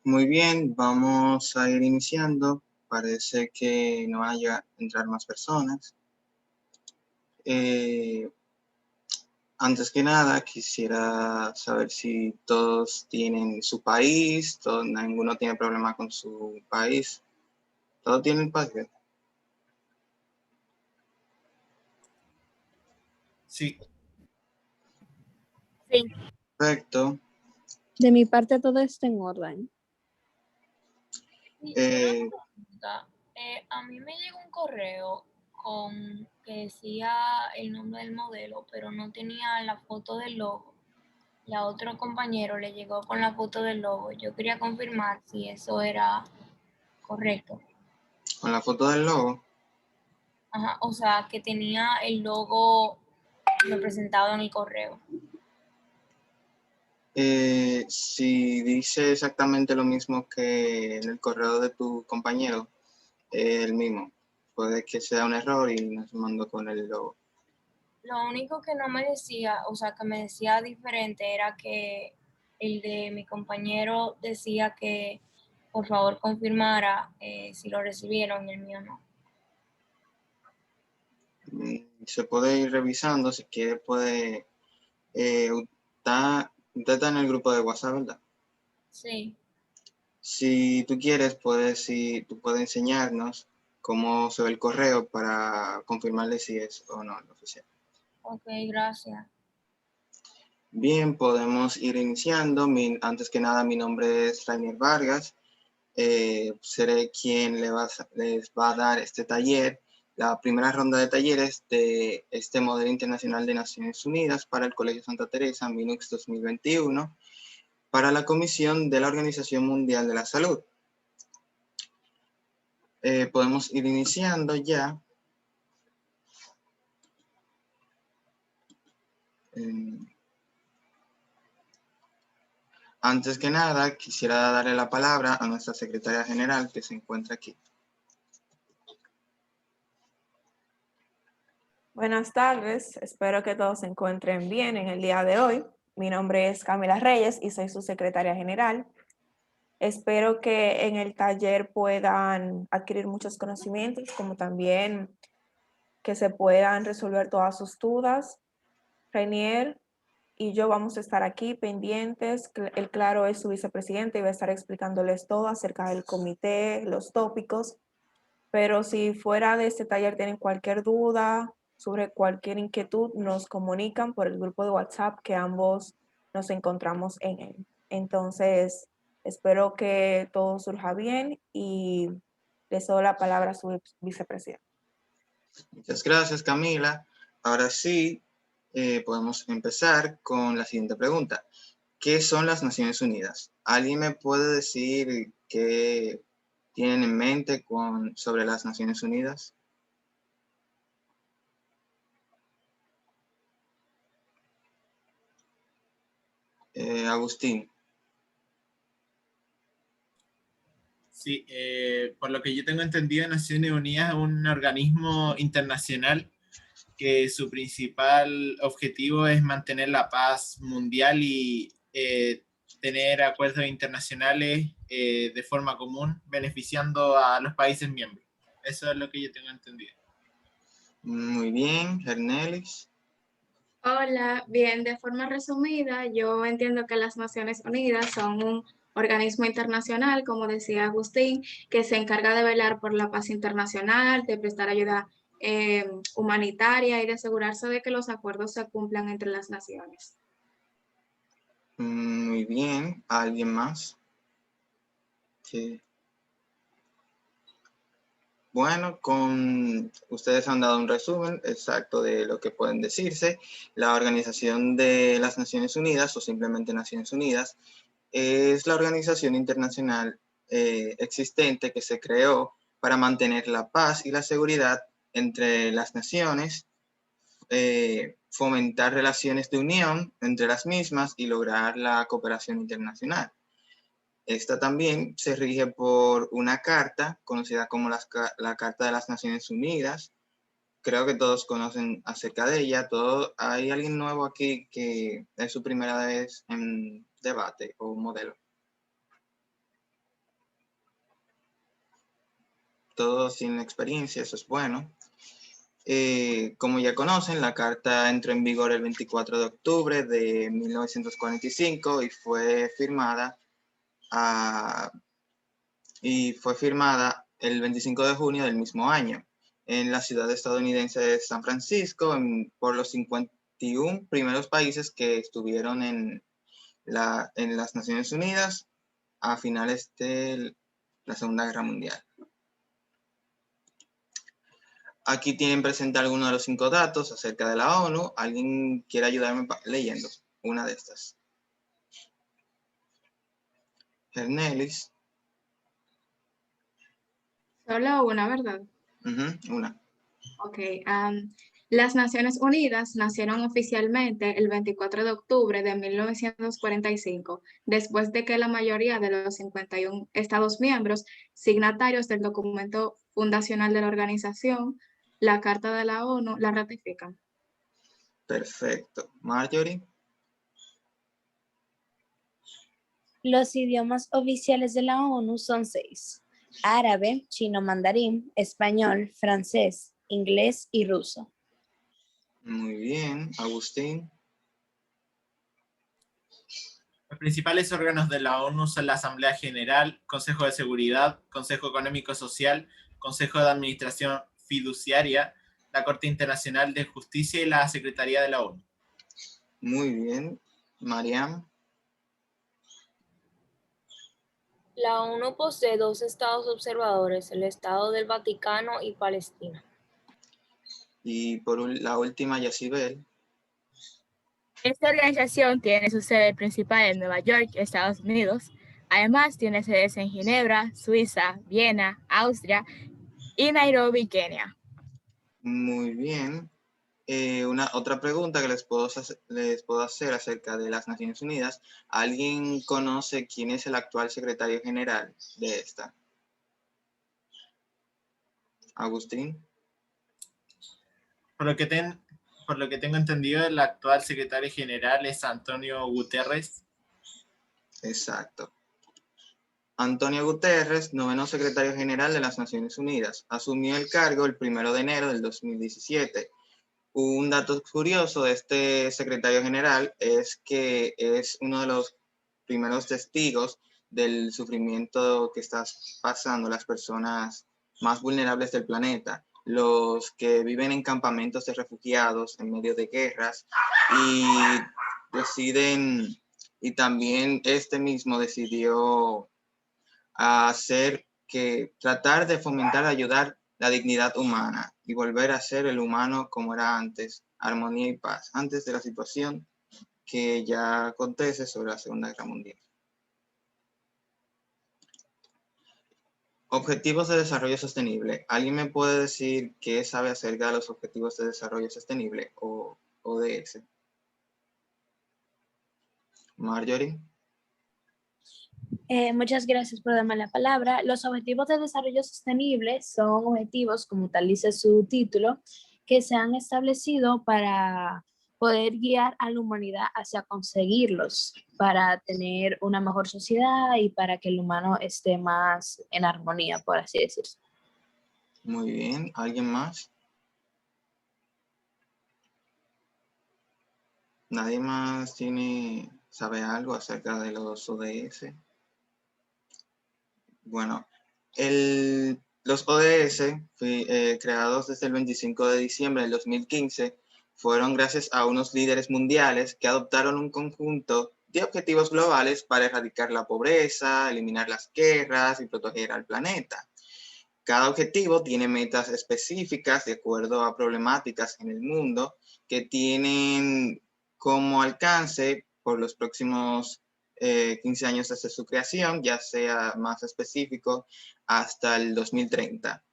Muy bien, vamos a ir iniciando. Parece que no van a entrar más personas. Eh, Antes que nada, quisiera saber si todos tienen su país, ninguno tiene problema con su país. ¿Todos tienen país? Sí. Sí. Perfecto. De mi parte todo está en orden. A mí me llegó un correo que decía el nombre del modelo, pero no tenía la foto del logo. Y a otro compañero le llegó con la foto del logo. Yo quería confirmar si eso era correcto. ¿Con la foto del logo? Ajá, o sea, que tenía el logo representado en el correo. Si dice exactamente lo mismo que en el correo de tu compañero, el mismo. Puede que sea un error y nos mandó con el logo. Lo único que no me decía, o sea, que me decía diferente era que el de mi compañero decía que por favor confirmara si lo recibieron y el mío no. Se puede ir revisando, si quiere puede... usted está en el grupo de WhatsApp, ¿verdad? Sí. Si tú quieres, tú puedes enseñarnos cómo se ve el correo para confirmarle si es o no el oficial. Ok, gracias. Bien, podemos ir iniciando. Antes que nada, mi nombre es Rainier Vargas. Seré quien les va a dar este taller, la primera ronda de talleres de este modelo internacional de Naciones Unidas para el Colegio Santa Teresa, MINUX 2021, para la Comisión de la Organización Mundial de la Salud. Podemos ir iniciando ya. Antes que nada, quisiera darle la palabra a nuestra secretaria general que se encuentra aquí. Buenas tardes, espero que todos se encuentren bien en el día de hoy. Mi nombre es Camila Reyes y soy su secretaria general. Espero que en el taller puedan adquirir muchos conocimientos, como también que se puedan resolver todas sus dudas. Rainier y yo vamos a estar aquí pendientes. El Claro es su vicepresidente y va a estar explicándoles todo acerca del comité, los tópicos. Pero si fuera de este taller tienen cualquier duda sobre cualquier inquietud, nos comunican por el grupo de WhatsApp que ambos nos encontramos en él. Entonces, espero que todo surja bien y les doy la palabra a su vicepresidente. Muchas gracias, Camila. Ahora sí, podemos empezar con la siguiente pregunta. ¿Qué son las Naciones Unidas? ¿Alguien me puede decir qué tienen en mente sobre las Naciones Unidas? Agustín. Sí, por lo que yo tengo entendido, Naciones Unidas es un organismo internacional que su principal objetivo es mantener la paz mundial y tener acuerdos internacionales de forma común, beneficiando a los países miembros. Eso es lo que yo tengo entendido. Muy bien, Hernelis. Hola, bien, de forma resumida, yo entiendo que las Naciones Unidas son un organismo internacional, como decía Agustín, que se encarga de velar por la paz internacional, de prestar ayuda humanitaria y de asegurarse de que los acuerdos se cumplan entre las naciones. Muy bien, ¿alguien más? Sí. Bueno, ustedes han dado un resumen exacto de lo que pueden decirse. La Organización de las Naciones Unidas, o simplemente Naciones Unidas, es la organización internacional existente que se creó para mantener la paz y la seguridad entre las naciones, fomentar relaciones de unión entre las mismas y lograr la cooperación internacional. Esta también se rige por una carta conocida como la Carta de las Naciones Unidas. Creo que todos conocen acerca de ella. ¿Hay alguien nuevo aquí que es su primera vez en debate o modelo? todo sin experiencia, eso es bueno. Como ya conocen, la carta entró en vigor el 24 de octubre de 1945 y fue firmada el 25 de junio del mismo año en la ciudad estadounidense de San Francisco por los 51 primeros países que estuvieron en las Naciones Unidas a finales de la Segunda Guerra Mundial. Aquí tienen presente algunos de los 5 datos acerca de la ONU. ¿Alguien quiere ayudarme leyendo una de estas? Hernelis. Solo una, ¿verdad? Una. Ok. Las Naciones Unidas nacieron oficialmente el 24 de octubre de 1945, después de que la mayoría de los 51 Estados miembros signatarios del documento fundacional de la organización, la Carta de la ONU, la ratifican. Perfecto. Marjorie. Los idiomas oficiales de la ONU son 6: árabe, chino mandarín, español, francés, inglés y ruso. Muy bien. Agustín. Los principales órganos de la ONU son la Asamblea General, Consejo de Seguridad, Consejo Económico Social, Consejo de Administración Fiduciaria, la Corte Internacional de Justicia y la Secretaría de la ONU. Muy bien. Mariam. La ONU posee 2 estados observadores, el Estado del Vaticano y Palestina. Y la última, Yacibel. Esta organización tiene su sede principal en Nueva York, Estados Unidos. Además, tiene sedes en Ginebra, Suiza, Viena, Austria y Nairobi, Kenia. Muy bien. Otra pregunta que les puedo hacer acerca de las Naciones Unidas. ¿Alguien conoce quién es el actual secretario general de esta? Agustín. Por lo que tengo entendido, el actual secretario general es Antonio Guterres. Exacto. Antonio Guterres, 9º secretario general de las Naciones Unidas, asumió el cargo el 1 de enero del 2017. Un dato curioso de este secretario general es que es uno de los primeros testigos del sufrimiento que están pasando las personas más vulnerables del planeta, los que viven en campamentos de refugiados en medio de guerras y también este mismo decidió tratar de fomentar, ayudar la dignidad humana y volver a ser el humano como era antes, armonía y paz, antes de la situación que ya acontece sobre la Segunda Guerra Mundial. Objetivos de Desarrollo Sostenible. ¿Alguien me puede decir qué sabe acerca de los Objetivos de Desarrollo Sostenible o ODS? Marjorie. Muchas gracias por darme la palabra. Los Objetivos de Desarrollo Sostenible son objetivos, como tal dice su título, que se han establecido para poder guiar a la humanidad hacia conseguirlos, para tener una mejor sociedad y para que el humano esté más en armonía, por así decirlo. Muy bien. ¿Alguien más? ¿Nadie más sabe algo acerca de los ODS? Bueno, los ODS, creados desde el 25 de diciembre del 2015, fueron gracias a unos líderes mundiales que adoptaron un conjunto de objetivos globales para erradicar la pobreza, eliminar las guerras y proteger al planeta. Cada objetivo tiene metas específicas de acuerdo a problemáticas en el mundo que tienen como alcance por los próximos 15 años desde su creación, ya sea más específico, hasta el 2030.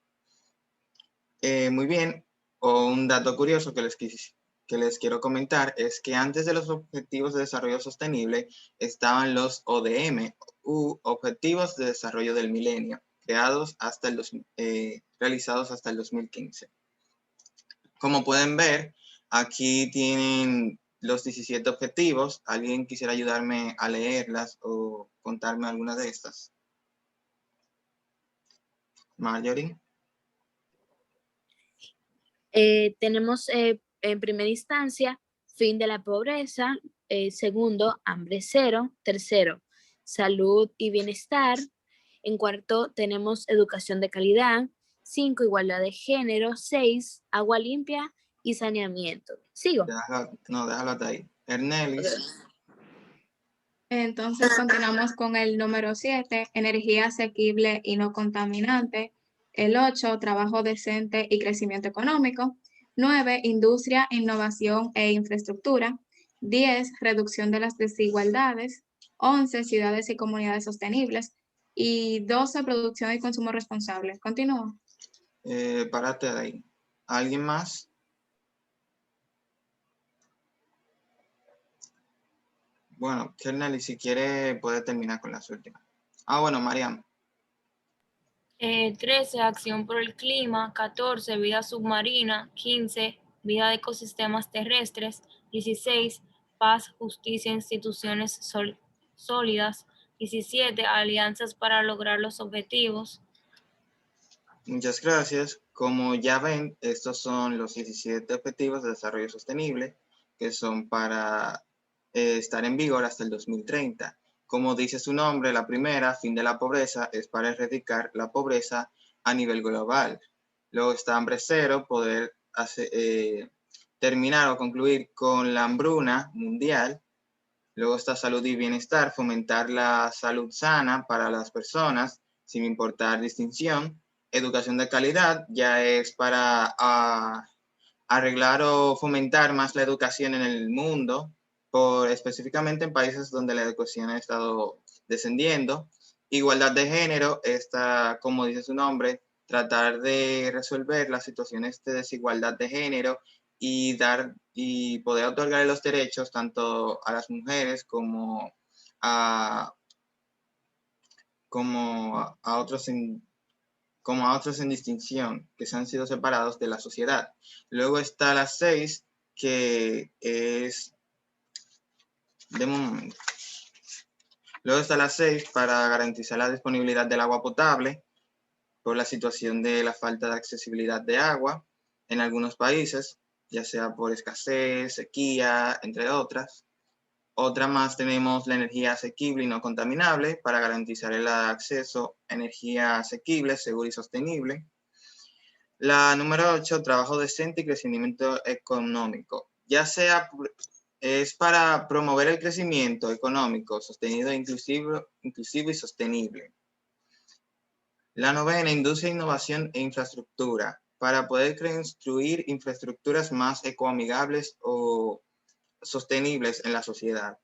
Muy bien, un dato curioso que les quiero comentar es que antes de los Objetivos de Desarrollo Sostenible estaban los ODM, Objetivos de Desarrollo del Milenio, realizados hasta el 2015. Como pueden ver, aquí tienen los 17 objetivos. ¿Alguien quisiera ayudarme a leerlas o contarme alguna de estas? Marjorie. Tenemos en primera instancia fin de la pobreza, segundo, hambre cero, tercero, salud y bienestar, en cuarto tenemos educación de calidad, 5, igualdad de género, 6, agua limpia y saneamiento. ¿Sigo? Déjalo hasta ahí. Ernelis. Entonces continuamos con el número 7, energía asequible y no contaminante. El 8, trabajo decente y crecimiento económico. 9, industria, innovación e infraestructura. 10, reducción de las desigualdades. 11, ciudades y comunidades sostenibles. Y 12, producción y consumo responsable. Continúa. Párate ahí. ¿Alguien más? Bueno, Kernel, y si quiere puede terminar con las últimas. Bueno, Mariam. 13, acción por el clima. 14, vida submarina. 15, vida de ecosistemas terrestres. 16, paz, justicia, instituciones sólidas. 17, alianzas para lograr los objetivos. Muchas gracias. Como ya ven, estos son los 17 objetivos de desarrollo sostenible que son para estar en vigor hasta el 2030. Como dice su nombre, la primera, fin de la pobreza, es para erradicar la pobreza a nivel global. Luego está hambre cero, poder terminar o concluir con la hambruna mundial. Luego está salud y bienestar, fomentar la salud sana para las personas sin importar distinción. Educación de calidad ya es para arreglar o fomentar más la educación en el mundo, específicamente en países donde la educación ha estado descendiendo. Igualdad de género, está, como dice su nombre, tratar de resolver las situaciones de desigualdad de género y poder otorgar los derechos tanto a las mujeres como a otros en distinción, que se han sido separados de la sociedad. Luego está la 6, que es... Deme un momento. Luego está la 6 para garantizar la disponibilidad del agua potable por la situación de la falta de accesibilidad de agua en algunos países, ya sea por escasez, sequía, entre otras. Otra más tenemos la energía asequible y no contaminable para garantizar el acceso a energía asequible, segura y sostenible. La número 8, trabajo decente y crecimiento económico. Ya sea es para promover el crecimiento económico sostenido, inclusivo y sostenible. La novena, industria, innovación e infraestructura, para poder construir infraestructuras más ecoamigables o sostenibles en la sociedad.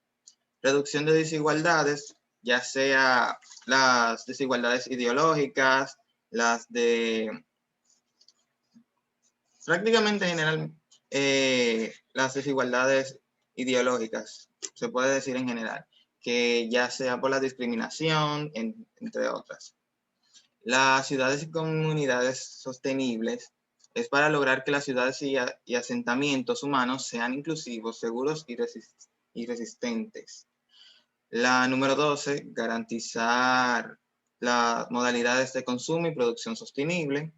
Reducción de desigualdades, ya sea las desigualdades ideológicas, las de prácticamente en general, las desigualdades ideológicas, se puede decir en general, que ya sea por la discriminación, entre otras. Las ciudades y comunidades sostenibles es para lograr que las ciudades y asentamientos humanos sean inclusivos, seguros y resistentes. La número 12, garantizar las modalidades de consumo y producción sostenible.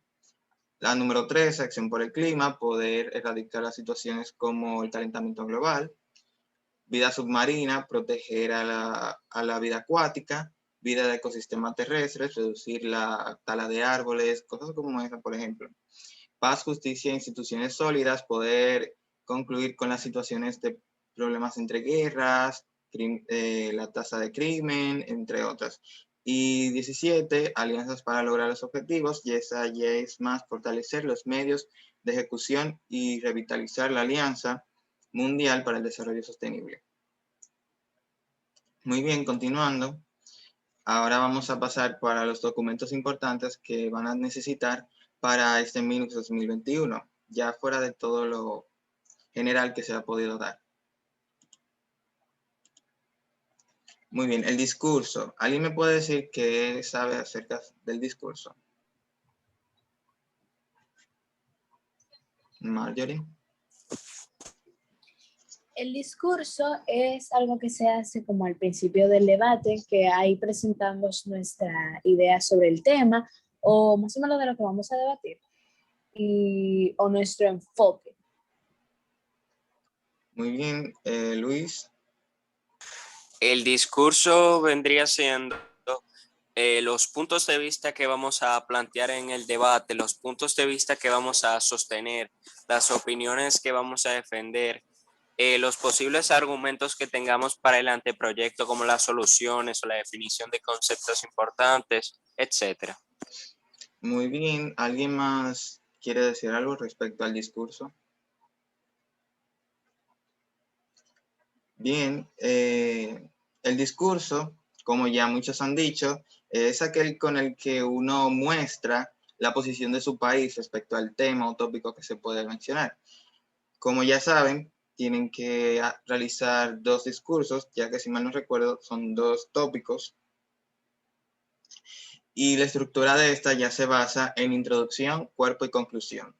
La número 13, acción por el clima, poder erradicar las situaciones como el calentamiento global. Vida submarina, proteger a la vida acuática. Vida de ecosistemas terrestres, reducir la tala de árboles, cosas como esa, por ejemplo. Paz, justicia, instituciones sólidas, poder concluir con las situaciones de problemas entre guerras, la tasa de crimen, entre otras. Y 17, alianzas para lograr los objetivos, y esa ya es más fortalecer los medios de ejecución y revitalizar la Alianza Mundial para el Desarrollo Sostenible. Muy bien, continuando. Ahora vamos a pasar para los documentos importantes que van a necesitar para este Minus 2021, ya fuera de todo lo general que se ha podido dar. Muy bien, el discurso. ¿Alguien me puede decir qué sabe acerca del discurso? Marjorie. El discurso es algo que se hace como al principio del debate, que ahí presentamos nuestra idea sobre el tema o más o menos de lo que vamos a debatir. Y o nuestro enfoque. Muy bien, Luis. El discurso vendría siendo los puntos de vista que vamos a plantear en el debate, los puntos de vista que vamos a sostener, las opiniones que vamos a defender, los posibles argumentos que tengamos para el anteproyecto, como las soluciones o la definición de conceptos importantes, etc. Muy bien, ¿alguien más quiere decir algo respecto al discurso? Bien, el discurso, como ya muchos han dicho, es aquel con el que uno muestra la posición de su país respecto al tema o tópico que se puede mencionar. Como ya saben, tienen que realizar 2 discursos, ya que si mal no recuerdo son 2 tópicos. Y la estructura de esta ya se basa en introducción, cuerpo y conclusión.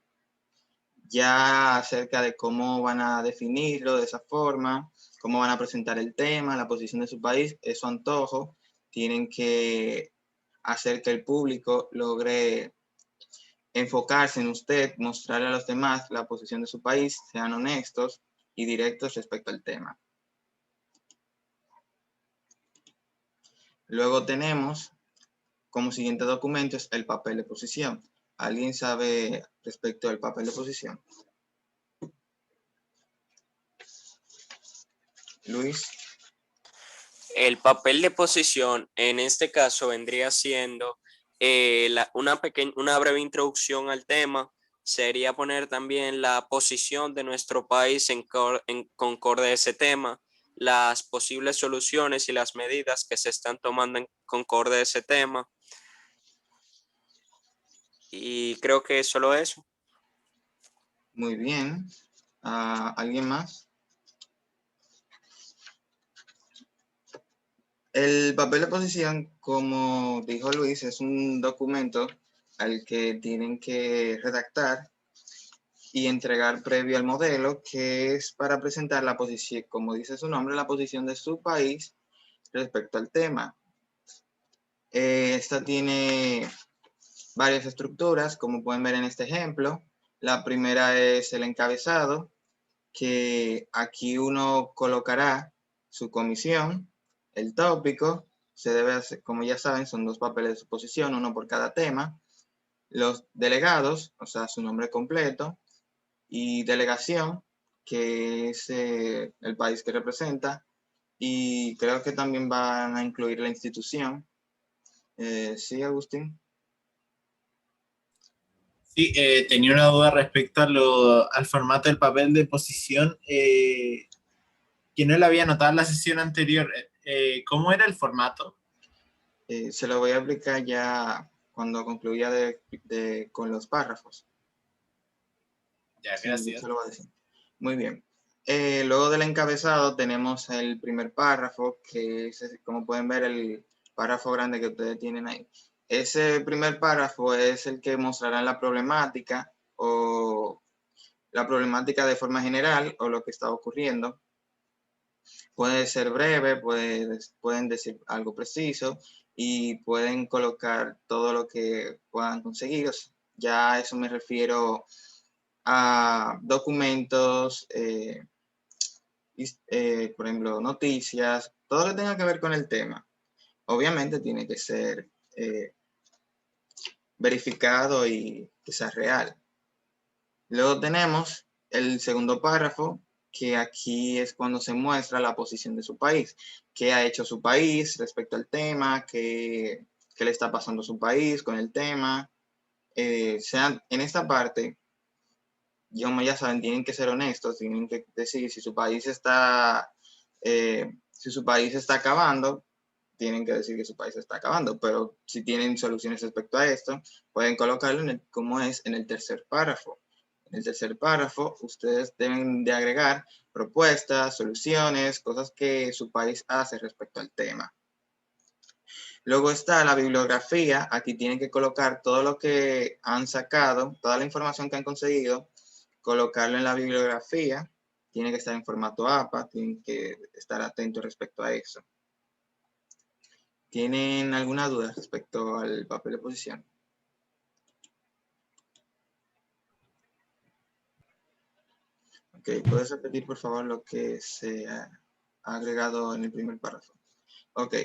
Ya acerca de cómo van a definirlo de esa forma, cómo van a presentar el tema, la posición de su país, es su antojo. Tienen que hacer que el público logre enfocarse en usted, mostrarle a los demás la posición de su país, sean honestos y directos respecto al tema. Luego tenemos como siguiente documento el papel de posición. ¿Alguien sabe respecto al papel de posición? Luis. El papel de posición en este caso vendría siendo una breve introducción al tema. Sería poner también la posición de nuestro país en concorde a ese tema, las posibles soluciones y las medidas que se están tomando en concorde a ese tema. Y creo que es solo eso. Muy bien. ¿Alguien más? El papel de posición, como dijo Luis, es un documento al que tienen que redactar y entregar previo al modelo, que es para presentar la posición, como dice su nombre, la posición de su país respecto al tema. Esta tiene varias estructuras, como pueden ver en este ejemplo. La primera es el encabezado, que aquí uno colocará su comisión, el tópico, se debe hacer, como ya saben, son 2 papeles de suposición, uno por cada tema. Los delegados, o sea, su nombre completo, y delegación, que es el país que representa, y creo que también van a incluir la institución. ¿Sí, Agustín? Sí, tenía una duda respecto al formato del papel de posición, que no lo había notado en la sesión anterior. ¿Cómo era el formato? Se lo voy a explicar ya cuando concluya con los párrafos. Ya, Sí, gracias. se lo voy a decir. Muy bien. Luego del encabezado tenemos el primer párrafo, que es, como pueden ver, el párrafo grande que ustedes tienen ahí. Ese primer párrafo es el que mostrará la problemática o la problemática de forma general o lo que está ocurriendo. Puede ser breve, pueden decir algo preciso y pueden colocar todo lo que puedan conseguir. Ya a eso me refiero a documentos, por ejemplo, noticias, todo lo que tenga que ver con el tema. Obviamente tiene que ser verificado y que sea real. Luego tenemos el segundo párrafo, que aquí es cuando se muestra la posición de su país. ¿Qué ha hecho su país respecto al tema? ¿Qué le está pasando a su país con el tema? En esta parte, ya saben, tienen que ser honestos, tienen que decir si su país está acabando, tienen que decir que su país está acabando, pero si tienen soluciones respecto a esto, pueden colocarlo como es en el tercer párrafo. En el tercer párrafo, ustedes deben de agregar propuestas, soluciones, cosas que su país hace respecto al tema. Luego está la bibliografía. Aquí tienen que colocar todo lo que han sacado, toda la información que han conseguido, colocarlo en la bibliografía. Tiene que estar en formato APA, tienen que estar atentos respecto a eso. ¿Tienen alguna duda respecto al papel de posición? Ok, ¿puedes repetir por favor lo que se ha agregado en el primer párrafo? Ok,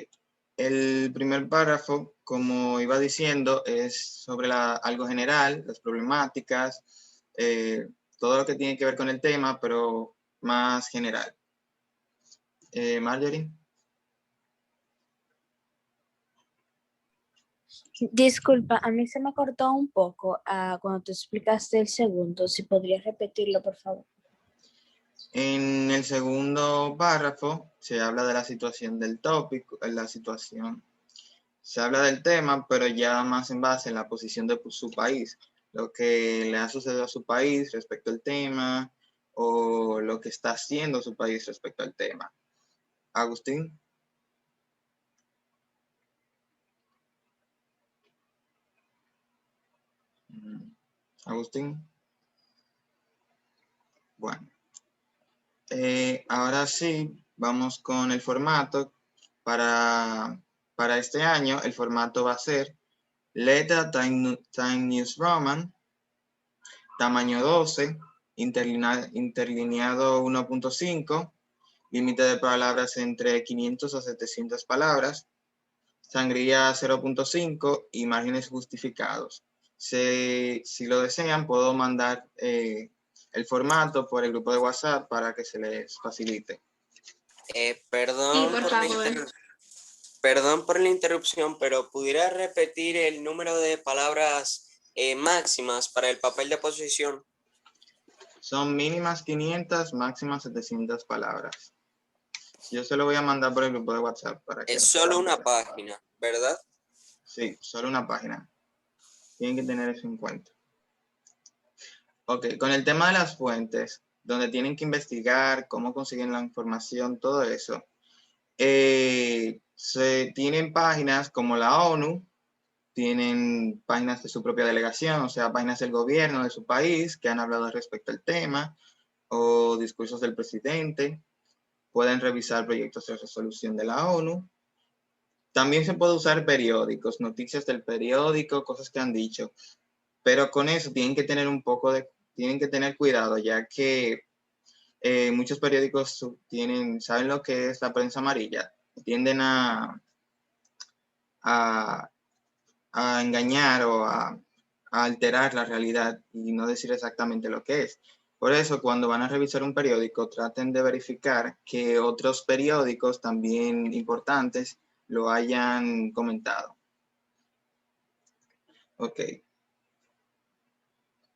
el primer párrafo, como iba diciendo, es sobre algo general, las problemáticas, todo lo que tiene que ver con el tema, pero más general. Marjorie. Disculpa, a mí se me cortó un poco cuando tú explicaste el segundo. Si podrías repetirlo, por favor. En el segundo párrafo se habla de la situación del tópico, se habla del tema, pero ya más en base en la posición de su país, lo que le ha sucedido a su país respecto al tema o lo que está haciendo su país respecto al tema. Agustín. Agustín. Bueno. Ahora sí, vamos con el formato. Para este año, el formato va a ser letra Time News Roman, tamaño 12, interlineado 1.5, límite de palabras entre 500 a 700 palabras, sangría 0.5 y márgenes justificados. Si lo desean, puedo mandar el formato por el grupo de WhatsApp para que se les facilite. Perdón, Sí, por favor. Perdón por la interrupción, pero ¿pudiera repetir el número de palabras máximas para el papel de posición? Son mínimas 500, máximas 700 palabras. Yo se lo voy a mandar por el grupo de WhatsApp para que... Es solo una página, ¿verdad? Sí, solo una página. Tienen que tener eso en cuenta. Ok, con el tema de las fuentes, donde tienen que investigar cómo consiguen la información, todo eso. Se tienen páginas como la ONU, tienen páginas de su propia delegación, o sea, páginas del gobierno de su país que han hablado respecto al tema, o discursos del presidente. Pueden revisar proyectos de resolución de la ONU. También se puede usar periódicos, noticias del periódico, cosas que han dicho. Pero con eso tienen que tener tienen que tener cuidado, ya que muchos periódicos saben lo que es la prensa amarilla, tienden a engañar o a alterar la realidad y no decir exactamente lo que es. Por eso, cuando van a revisar un periódico, traten de verificar que otros periódicos también importantes lo hayan comentado. Ok.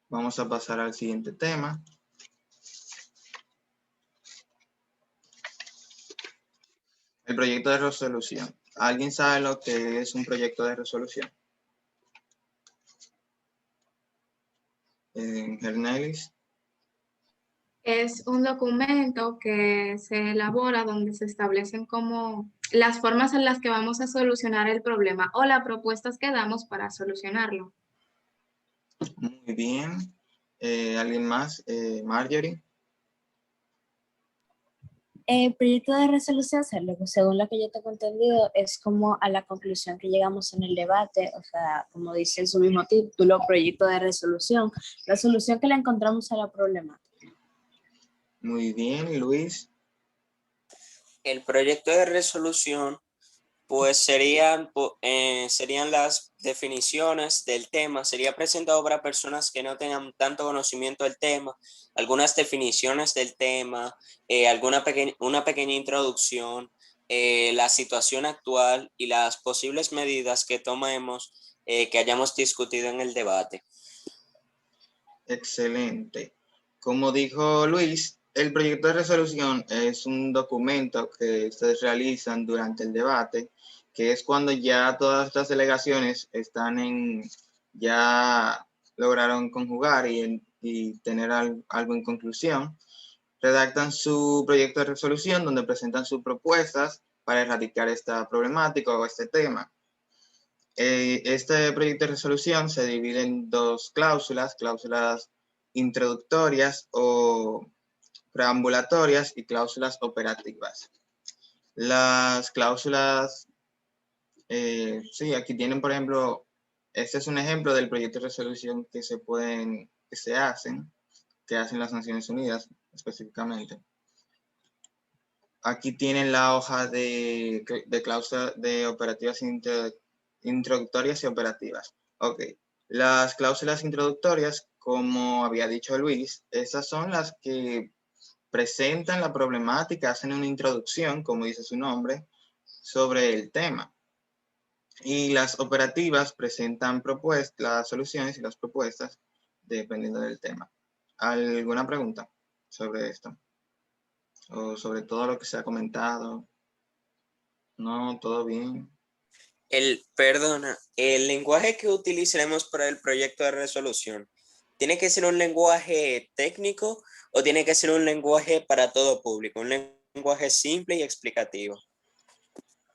Vamos a pasar al siguiente tema. El proyecto de resolución. ¿Alguien sabe lo que es un proyecto de resolución? Hernelis. Es un documento que se elabora donde se establecen como las formas en las que vamos a solucionar el problema o las propuestas que damos para solucionarlo. Muy bien. ¿Alguien más? Marjorie. El proyecto de resolución, según lo que yo tengo entendido, es como a la conclusión que llegamos en el debate, o sea, como dice su mismo título, proyecto de resolución, la solución que le encontramos a la problemática. Muy bien, Luis. El proyecto de resolución, pues serían las definiciones del tema, sería presentado para personas que no tengan tanto conocimiento del tema, algunas definiciones del tema, una pequeña introducción, la situación actual y las posibles medidas que tomemos, que hayamos discutido en el debate. Excelente. Como dijo Luis, el proyecto de resolución es un documento que ustedes realizan durante el debate, que es cuando ya todas las delegaciones ya lograron conjugar y tener algo en conclusión. Redactan su proyecto de resolución donde presentan sus propuestas para erradicar esta problemática o este tema. Este proyecto de resolución se divide en dos cláusulas introductorias o preambulatorias y cláusulas operativas. Las cláusulas, sí, aquí tienen, por ejemplo, este es un ejemplo del proyecto de resolución que hacen las Naciones Unidas. específicamente. Aquí tienen la hoja de cláusulas de operativas introductorias y operativas. Ok, las cláusulas introductorias, como había dicho Luis, esas son las que presentan la problemática, hacen una introducción, como dice su nombre, sobre el tema. Y las operativas presentan propuestas, las soluciones y las propuestas dependiendo del tema. ¿Alguna pregunta sobre esto? O sobre todo lo que se ha comentado. No, todo bien. Perdona, el lenguaje que utilizaremos para el proyecto de resolución, ¿tiene que ser un lenguaje técnico o tiene que ser un lenguaje para todo público? Un lenguaje simple y explicativo.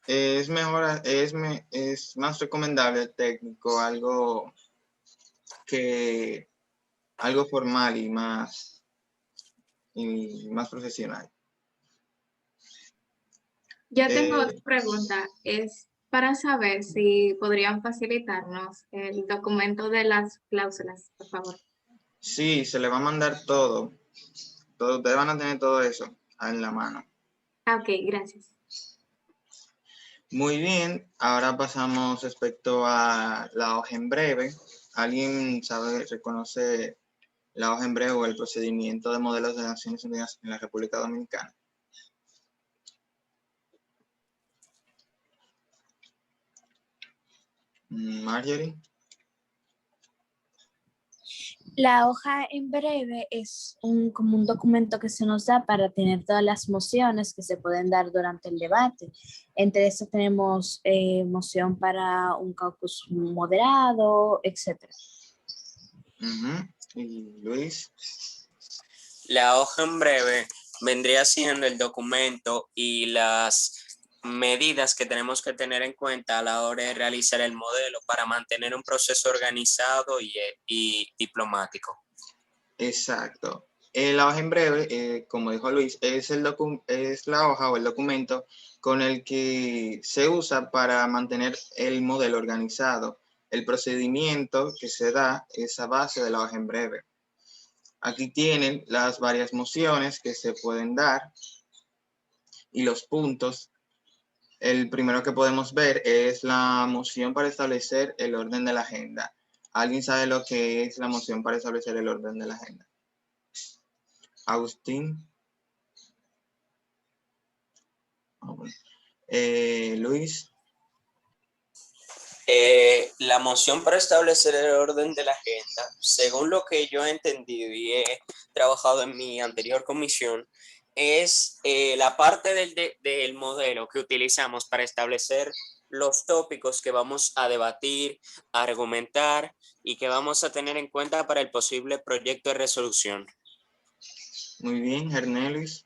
Es mejor, es más recomendable el técnico, algo formal y más profesional. Yo tengo otra pregunta, es para saber si podrían facilitarnos el documento de las cláusulas, por favor. Sí, se le va a mandar todo. Ustedes van a tener todo eso en la mano. Ok, gracias. Muy bien, ahora pasamos respecto a la hoja en breve. ¿Alguien reconoce la hoja en breve o el procedimiento de modelos de Naciones Unidas en la República Dominicana? Marjorie. La hoja en breve es como un documento que se nos da para tener todas las mociones que se pueden dar durante el debate. Entre estas tenemos moción para un caucus moderado, etc. ¿Y Luis? La hoja en breve vendría siendo el documento y las medidas que tenemos que tener en cuenta a la hora de realizar el modelo para mantener un proceso organizado y diplomático. Exacto. La hoja en breve, como dijo Luis, es la hoja o el documento con el que se usa para mantener el modelo organizado. El procedimiento que se da es a base de la hoja en breve. Aquí tienen las varias mociones que se pueden dar y los puntos. El primero que podemos ver es la moción para establecer el orden de la agenda. ¿Alguien sabe lo que es la moción para establecer el orden de la agenda? Agustín. Luis. La moción para establecer el orden de la agenda, según lo que yo he entendido y he trabajado en mi anterior comisión, es la parte del modelo que utilizamos para establecer los tópicos que vamos a debatir, a argumentar y que vamos a tener en cuenta para el posible proyecto de resolución. Muy bien, Hernelis.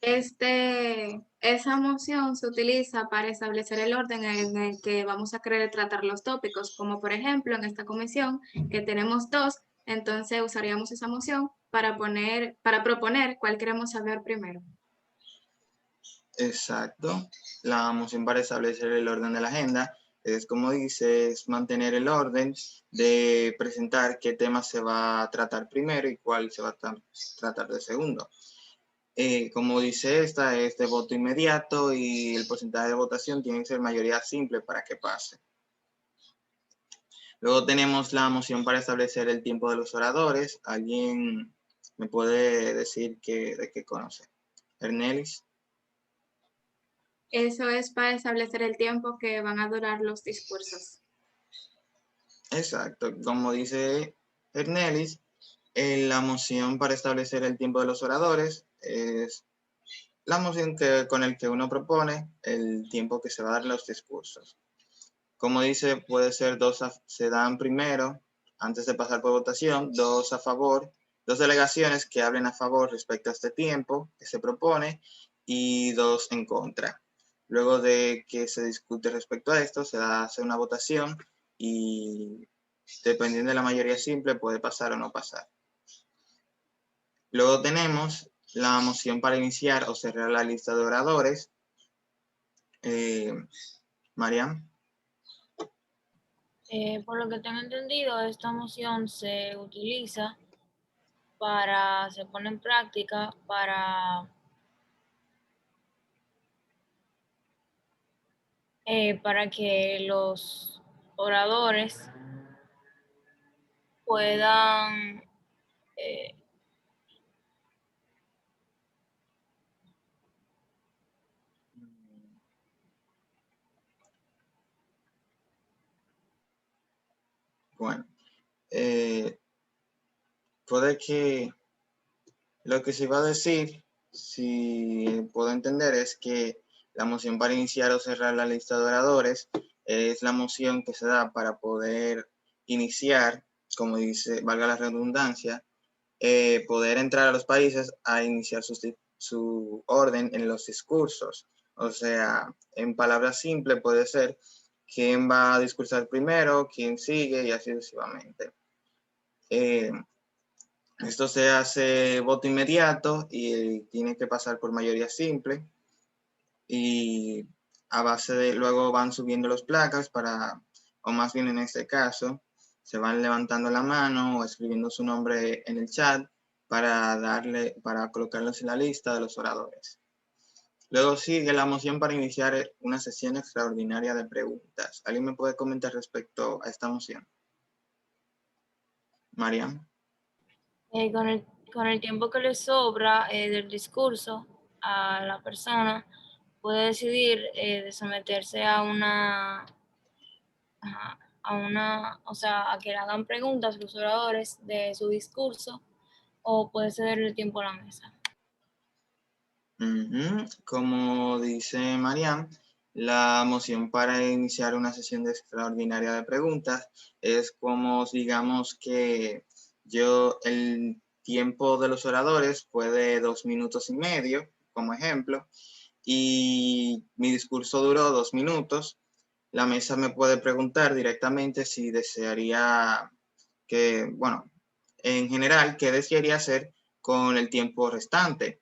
Esa moción se utiliza para establecer el orden en el que vamos a querer tratar los tópicos, como por ejemplo en esta comisión que tenemos dos, entonces usaríamos esa moción para proponer cuál queremos saber primero. Exacto. La moción para establecer el orden de la agenda es, como dice, es mantener el orden de presentar qué tema se va a tratar primero y cuál se va a tratar de segundo. Como dice esta, es de voto inmediato y el porcentaje de votación tiene que ser mayoría simple para que pase. Luego tenemos la moción para establecer el tiempo de los oradores. ¿Alguien me puede decir de qué conoce? Hernelis. Eso es para establecer el tiempo que van a durar los discursos. Exacto. Como dice Hernelis, la moción para establecer el tiempo de los oradores es la moción con el que uno propone el tiempo que se va a dar los discursos. Como dice, puede ser se dan primero, antes de pasar por votación, dos delegaciones que hablen a favor respecto a este tiempo que se propone y dos en contra. Luego de que se discute respecto a esto, se hace una votación y dependiendo de la mayoría simple puede pasar o no pasar. Luego tenemos la moción para iniciar o cerrar la lista de oradores. Mariam. Por lo que tengo entendido, esta moción se utiliza se pone en práctica para que los oradores puedan Bueno, puede que lo que se va a decir, si puedo entender, es que la moción para iniciar o cerrar la lista de oradores es la moción que se da para poder iniciar, como dice, valga la redundancia, poder entrar a los países a iniciar su orden en los discursos. O sea, en palabras simples puede ser quién va a discursar primero, quién sigue y así sucesivamente. Esto se hace voto inmediato y tiene que pasar por mayoría simple y a base de luego van subiendo los placas o más bien en este caso, se van levantando la mano o escribiendo su nombre en el chat para colocarlos en la lista de los oradores. Luego sigue la moción para iniciar una sesión extraordinaria de preguntas. ¿Alguien me puede comentar respecto a esta moción? Mariam. con el tiempo que le sobra del discurso a la persona, puede decidir de someterse a a que le hagan preguntas los oradores de su discurso, o puede ceder el tiempo a la mesa. Como dice Mariam, la moción para iniciar una sesión extraordinaria de preguntas es como, digamos que el tiempo de los oradores fue de 2 minutos y medio, como ejemplo, y mi discurso duró 2 minutos. La mesa me puede preguntar directamente si desearía en general, ¿qué desearía hacer con el tiempo restante?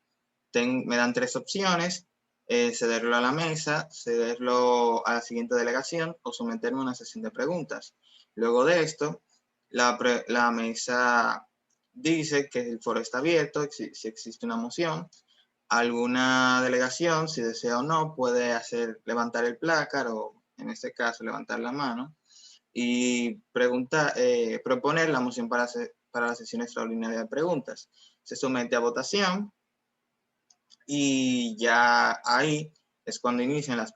Me dan 3 opciones: cederlo a la mesa, cederlo a la siguiente delegación o someterme a una sesión de preguntas. Luego de esto, la mesa dice que el foro está abierto, si existe una moción. Alguna delegación, si desea o no, puede levantar el plácar o, en este caso, levantar la mano y proponer la moción para la sesión extraordinaria de preguntas. Se somete a votación y ya ahí es cuando inician las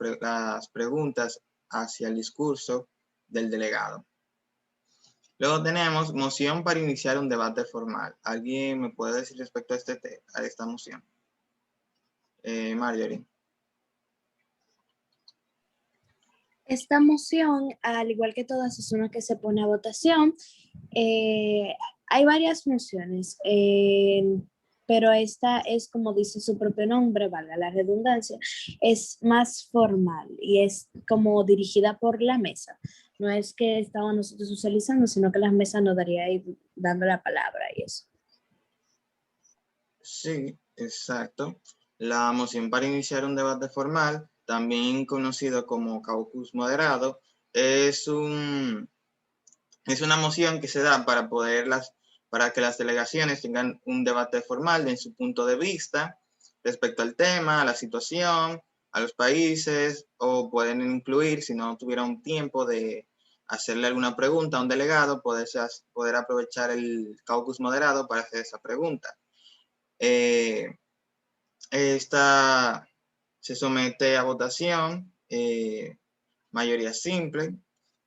preguntas hacia el discurso del delegado. Luego tenemos moción para iniciar un debate formal. ¿Alguien me puede decir respecto a esta moción? Marjorie. Esta moción, al igual que todas, es una que se pone a votación. Hay varias mociones, pero esta es, como dice su propio nombre, valga la redundancia, es más formal y es como dirigida por la mesa. No es que estamos nosotros socializando, sino que la mesa nos daría ahí dando la palabra y eso. Sí, exacto. La moción para iniciar un debate formal, también conocido como caucus moderado, es una moción que se da para que las delegaciones tengan un debate formal en su punto de vista respecto al tema, a la situación, a los países, o pueden incluir, si no tuvieran tiempo de hacerle alguna pregunta a un delegado, poder aprovechar el caucus moderado para hacer esa pregunta. Esta se somete a votación, mayoría simple,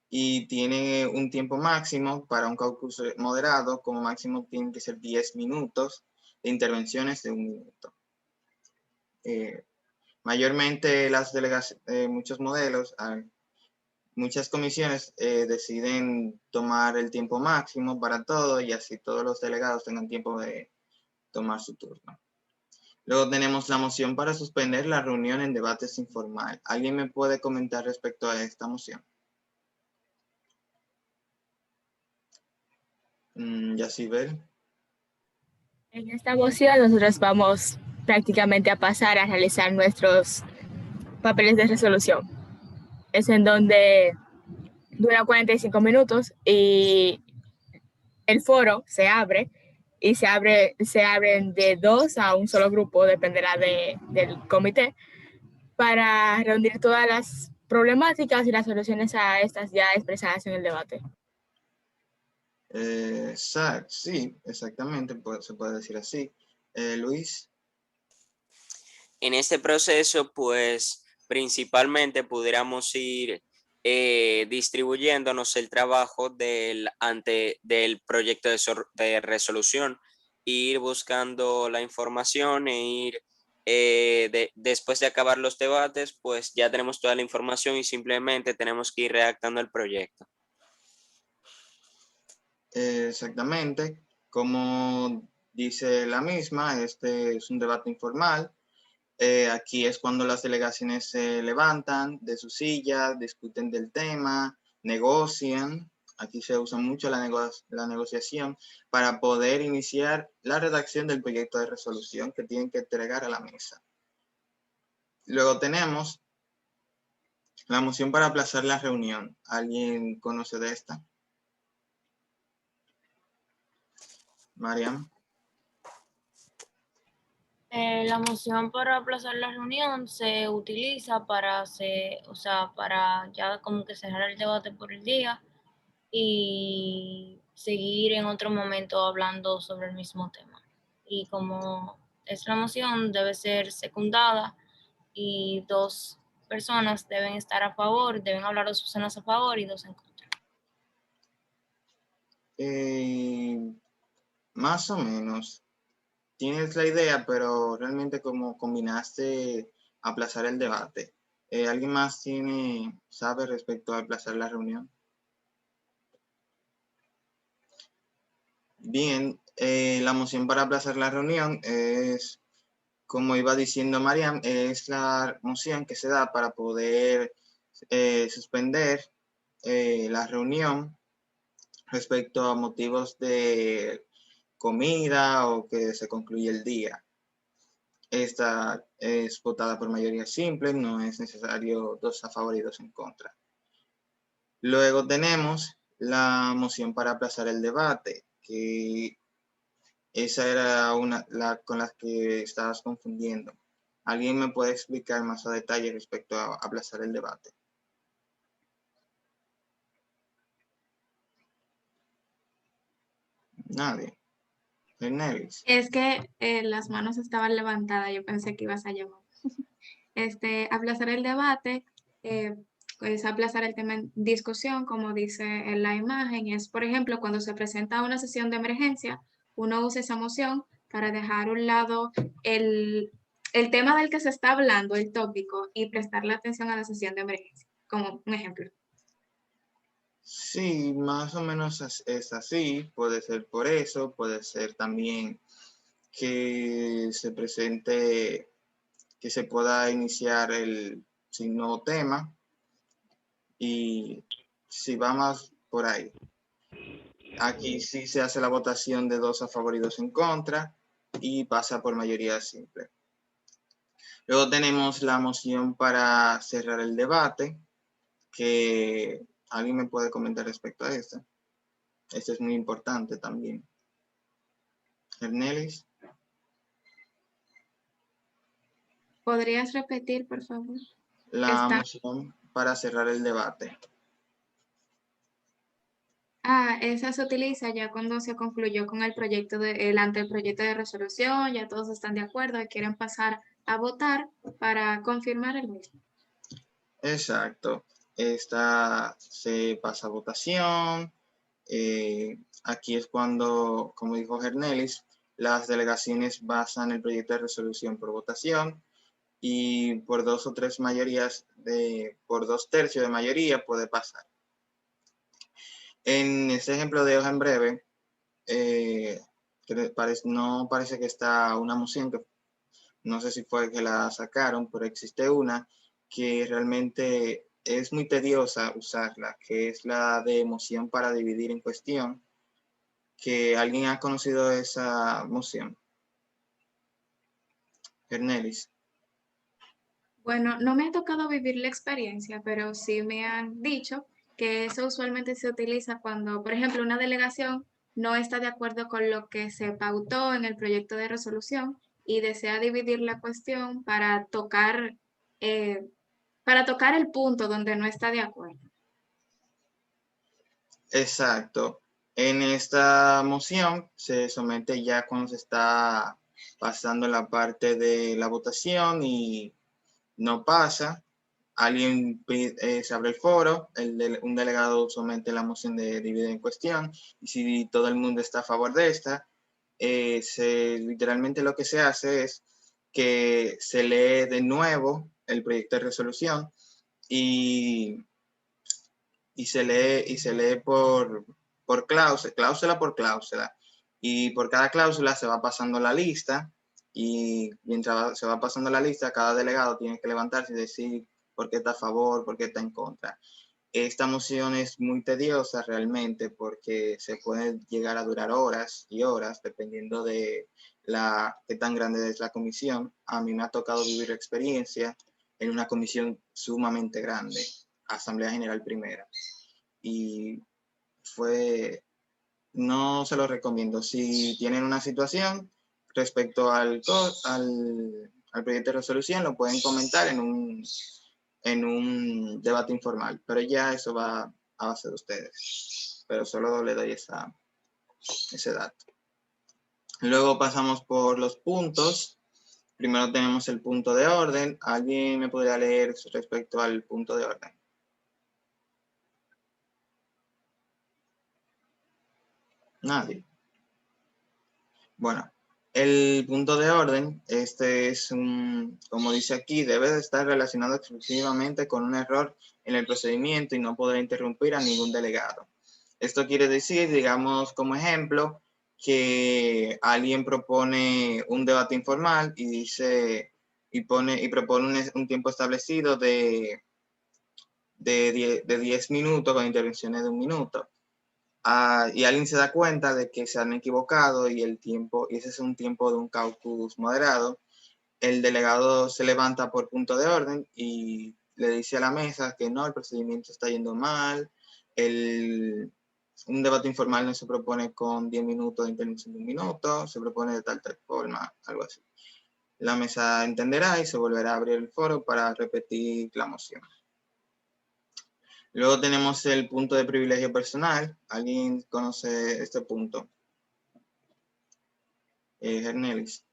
y tiene un tiempo máximo para un caucus moderado, como máximo tienen que ser 10 minutos de intervenciones de 1 minuto. Mayormente muchos modelos, muchas comisiones deciden tomar el tiempo máximo para todo y así todos los delegados tengan tiempo de tomar su turno. Luego tenemos la moción para suspender la reunión en debates informal. ¿Alguien me puede comentar respecto a esta moción? Yacibel. En esta moción nosotros vamos prácticamente a pasar a realizar nuestros papeles de resolución. Es en donde dura 45 minutos y el foro se abre y se abren de 2 a un solo grupo, dependerá del comité, para reunir todas las problemáticas y las soluciones a estas ya expresadas en el debate. Sí, exactamente, se puede decir así. Luis. En este proceso, pues principalmente pudiéramos ir distribuyéndonos el trabajo del proyecto de resolución, ir buscando la información e ir, después de acabar los debates, pues ya tenemos toda la información y simplemente tenemos que ir redactando el proyecto. Exactamente, como dice la misma, este es un debate informal. Aquí es cuando las delegaciones se levantan de sus sillas, discuten del tema, negocian. Aquí se usa mucho la negociación para poder iniciar la redacción del proyecto de resolución que tienen que entregar a la mesa. Luego tenemos la moción para aplazar la reunión. ¿Alguien conoce de esta? Mariam. La moción para aplazar la reunión se utiliza para para ya como que cerrar el debate por el día y seguir en otro momento hablando sobre el mismo tema. Y como es la moción, debe ser secundada y 2 personas deben estar a favor, deben hablar 2 personas a favor y 2 en contra. Más o menos. Tienes la idea, pero realmente como combinaste aplazar el debate. ¿Alguien más sabe respecto a aplazar la reunión? Bien, la moción para aplazar la reunión es, como iba diciendo Mariam, es la moción que se da para poder suspender la reunión respecto a motivos de comida o que se concluye el día. Esta es votada por mayoría simple, no es necesario 2 a favor y 2 en contra. Luego tenemos la moción para aplazar el debate, que esa era la con la que estabas confundiendo. ¿Alguien me puede explicar más a detalle respecto a aplazar el debate? Nadie. Nevis. Es que las manos estaban levantadas, yo pensé que ibas a llamar. Aplazar el debate, es aplazar el tema en discusión, como dice en la imagen, es, por ejemplo, cuando se presenta una sesión de emergencia, uno usa esa moción para dejar a un lado el tema del que se está hablando, el tópico, y prestarle atención a la sesión de emergencia, como un ejemplo. Sí, más o menos es así, puede ser por eso, puede ser también que se presente, que se pueda iniciar el nuevo tema y si vamos por ahí. Aquí sí se hace la votación de 2 a favor y 2 en contra y pasa por mayoría simple. Luego tenemos la moción para cerrar el debate, que alguien me puede comentar respecto a esta. Este es muy importante también. Ernelis. ¿Podrías repetir, por favor? La moción para cerrar el debate. Esa se utiliza ya cuando se concluyó con el anteproyecto de resolución, ya todos están de acuerdo y quieren pasar a votar para confirmar el mismo. Exacto. Esta se pasa a votación. Aquí es cuando, como dijo Gernelis, las delegaciones basan el proyecto de resolución por votación y por 2 o 3 mayorías, por 2/3 de mayoría puede pasar. En este ejemplo de hoja en breve, no parece que está una moción, que no sé si fue que la sacaron, pero existe una que realmente es muy tediosa usarla, que es la de moción para dividir en cuestión, que alguien ha conocido esa moción. Ernelis. Bueno, no me ha tocado vivir la experiencia, pero sí me han dicho que eso usualmente se utiliza cuando, por ejemplo, una delegación no está de acuerdo con lo que se pautó en el proyecto de resolución y desea dividir la cuestión para tocar el punto donde no está de acuerdo. Exacto. En esta moción se somete ya cuando se está pasando la parte de la votación y no pasa. Se abre el foro, un delegado somete la moción de dividir en cuestión y si todo el mundo está a favor de esta, literalmente lo que se hace es que se lee de nuevo el proyecto de resolución y se lee por cláusula por cláusula. Y por cada cláusula se va pasando la lista y mientras se va pasando la lista, cada delegado tiene que levantarse y decir por qué está a favor, por qué está en contra. Esta moción es muy tediosa realmente porque se puede llegar a durar horas y horas dependiendo de qué tan grande es la comisión. A mí me ha tocado vivir experiencia en una comisión sumamente grande, Asamblea General Primera. Y no se lo recomiendo. Si tienen una situación respecto al proyecto de resolución, lo pueden comentar en un debate informal, pero ya eso va a base de ustedes. Pero solo le doy ese dato. Luego pasamos por los puntos. Primero tenemos el punto de orden. ¿Alguien me podría leer respecto al punto de orden? Nadie. Bueno, el punto de orden, como dice aquí, debe de estar relacionado exclusivamente con un error en el procedimiento y no podrá interrumpir a ningún delegado. Esto quiere decir, digamos, como ejemplo, que alguien propone un debate informal y dice y propone un tiempo establecido de 10 minutos con intervenciones de 1 minuto. Y alguien se da cuenta de que se han equivocado y ese es un tiempo de un caucus moderado, el delegado se levanta por punto de orden y le dice a la mesa que no, el procedimiento está yendo mal, un debate informal no se propone con 10 minutos de intervención de 1 minuto, se propone de tal forma, algo así. La mesa entenderá y se volverá a abrir el foro para repetir la moción. Luego tenemos el punto de privilegio personal. ¿Alguien conoce este punto? Hernelis.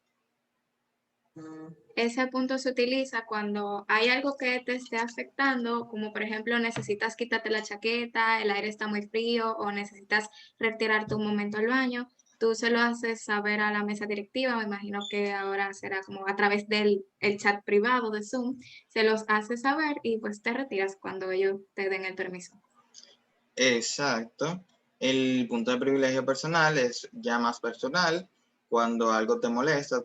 Ese punto se utiliza cuando hay algo que te esté afectando, como por ejemplo necesitas quitarte la chaqueta, el aire está muy frío o necesitas retirarte un momento al baño. Tú se lo haces saber a la mesa directiva, me imagino que ahora será como a través del chat privado de Zoom, se los haces saber y pues te retiras cuando ellos te den el permiso. Exacto. El punto de privilegio personal es ya más personal. Cuando algo te molesta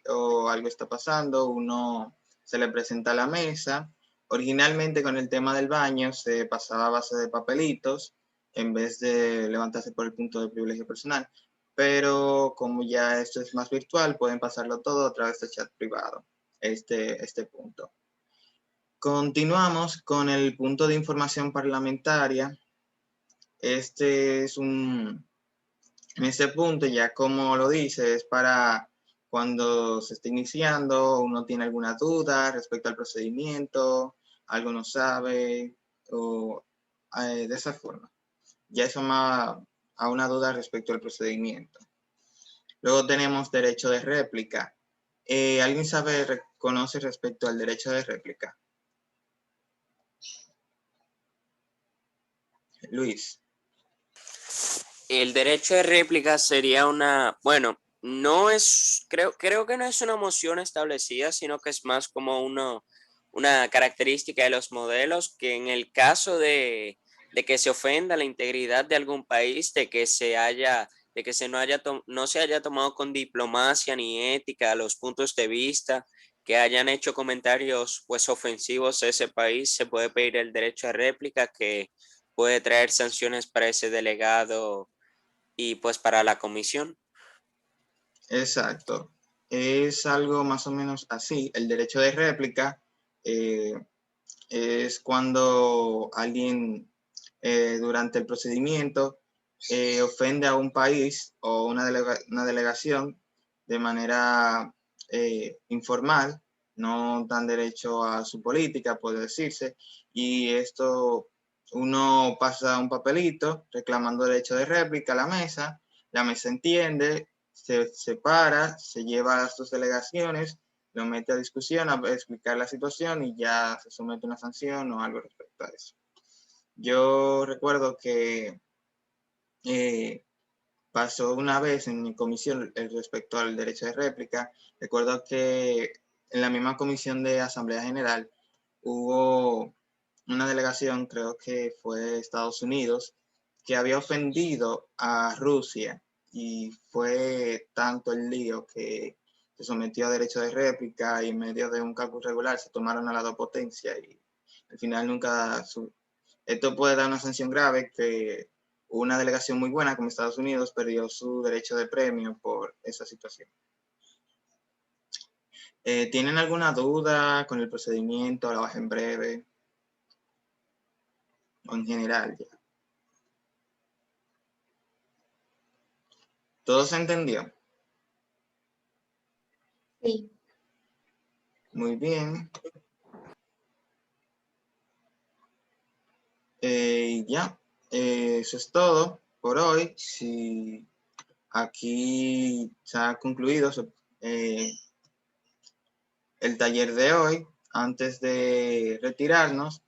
o algo está pasando, uno se le presenta a la mesa. Originalmente con el tema del baño se pasaba a base de papelitos en vez de levantarse por el punto de privilegio personal. Pero como ya esto es más virtual, pueden pasarlo todo a través del chat privado, este punto. Continuamos con el punto de información parlamentaria. En este punto, ya como lo dice, es para cuando se está iniciando, uno tiene alguna duda respecto al procedimiento, algo no sabe, o de esa forma. Ya eso más a una duda respecto al procedimiento. Luego tenemos derecho de réplica. ¿Alguien conoce respecto al derecho de réplica? Luis. El derecho de réplica sería creo que no es una moción establecida, sino que es más como una característica de los modelos que en el caso de que se ofenda la integridad de algún país, de que no se haya tomado con diplomacia ni ética los puntos de vista, que hayan hecho comentarios pues ofensivos a ese país, se puede pedir el derecho a réplica que puede traer sanciones para ese delegado y pues para la comisión. Exacto. Es algo más o menos así. El derecho de réplica es cuando alguien durante el procedimiento ofende a un país o una delegación de manera informal, no dan derecho a su política, puede decirse, y esto uno pasa un papelito reclamando derecho de réplica a la mesa entiende, se separa, se lleva a las dos delegaciones, lo mete a discusión, a explicar la situación y ya se somete a una sanción o algo respecto a eso. Yo recuerdo que pasó una vez en mi comisión respecto al derecho de réplica. Recuerdo que en la misma comisión de Asamblea General hubo una delegación, creo que fue Estados Unidos, que había ofendido a Rusia y fue tanto el lío que se sometió a derecho de réplica y en medio de un cálculo regular se tomaron a la dos potencias y al final nunca... Esto puede dar una sanción grave que una delegación muy buena como Estados Unidos perdió su derecho de premio por esa situación. ¿Tienen alguna duda con el procedimiento, la baja en breve? O en general ya. ¿Todo se entendió? Sí. Muy bien. Ya, eso es todo por hoy. Si aquí se ha concluido el taller de hoy, antes de retirarnos,